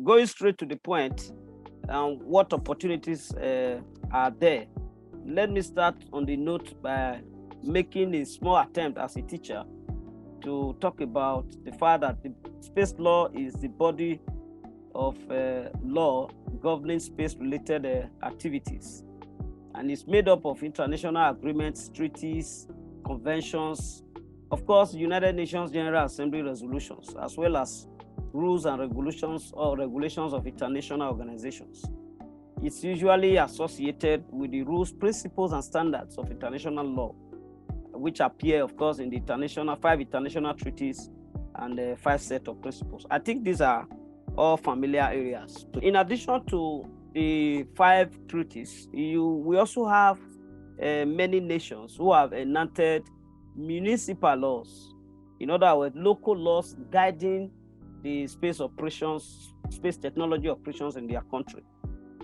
going straight to the point, what opportunities are there? Let me start on the note by making a small attempt as a teacher to talk about the fact that the space law is the body of law governing space-related activities, and it's made up of international agreements, treaties, conventions, of course, United Nations General Assembly resolutions, as well as rules and regulations or regulations of international organizations. It's usually associated with the rules, principles, and standards of international law, which appear, of course, in the five international treaties and 5 sets of principles. I think these are all familiar areas. In addition to the 5 treaties, we also have many nations who have enacted municipal laws. In other words, local laws guiding the space operations, space technology operations in their country.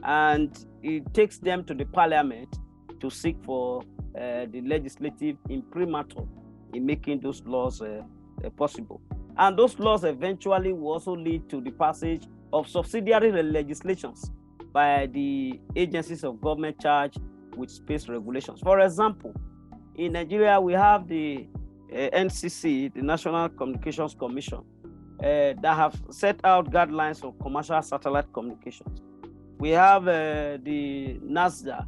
And it takes them to the parliament to seek for the legislative imprimatur in making those laws possible. And those laws eventually will also lead to the passage of subsidiary legislations by the agencies of government charged with space regulations. For example, in Nigeria, we have the NCC, the National Communications Commission, that have set out guidelines for commercial satellite communications. We have the NASA,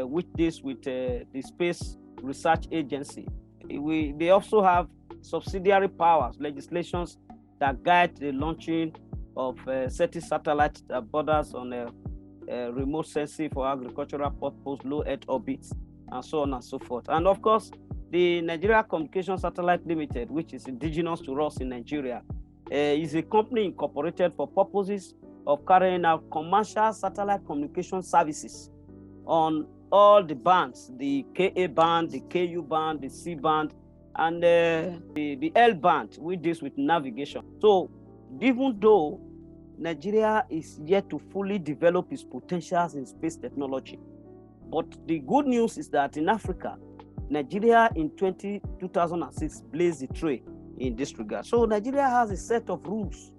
which deals with the Space Research Agency. They also have subsidiary powers, legislations that guide the launching of certain satellites that borders on remote sensing for agricultural purpose, low Earth orbits, and so on and so forth. And of course, the Nigeria Communication Satellite Limited, which is indigenous to us in Nigeria, is a company incorporated for purposes of carrying out commercial satellite communication services on all the bands, the Ka band, the Ku band, the C band, and the L band, which deals with navigation. So even though Nigeria is yet to fully develop its potentials in space technology, but the good news is that in Africa, Nigeria in 2006 blazed the trail in this regard. So Nigeria has a set of rules,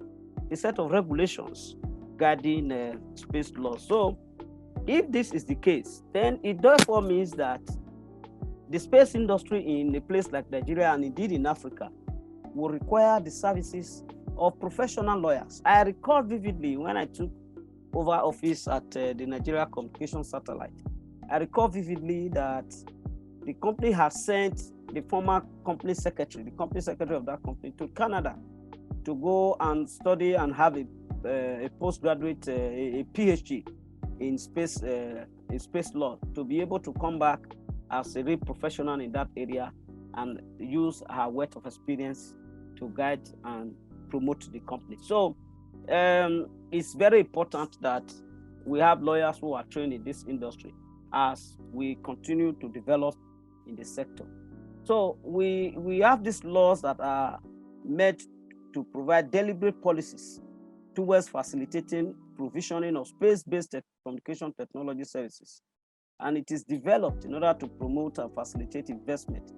a set of regulations guiding space laws. So if this is the case, then it therefore means that the space industry in a place like Nigeria, and indeed in Africa, will require the services of professional lawyers. I recall vividly when I took over office at the Nigeria Communication Satellite, I recall vividly that the company has sent the former company secretary, the company secretary of that company, to Canada to go and study and have a postgraduate, a PhD in space law, to be able to come back as a real professional in that area and use her wealth of experience to guide and promote the company. So it's very important that we have lawyers who are trained in this industry as we continue to develop in the sector. So we have these laws that are meant to provide deliberate policies towards facilitating provisioning of space-based communication technology services. And it is developed in order to promote and facilitate investment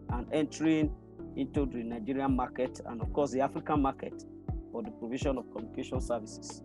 and entering into the Nigerian market and, of course, the African market for the provision of communication services.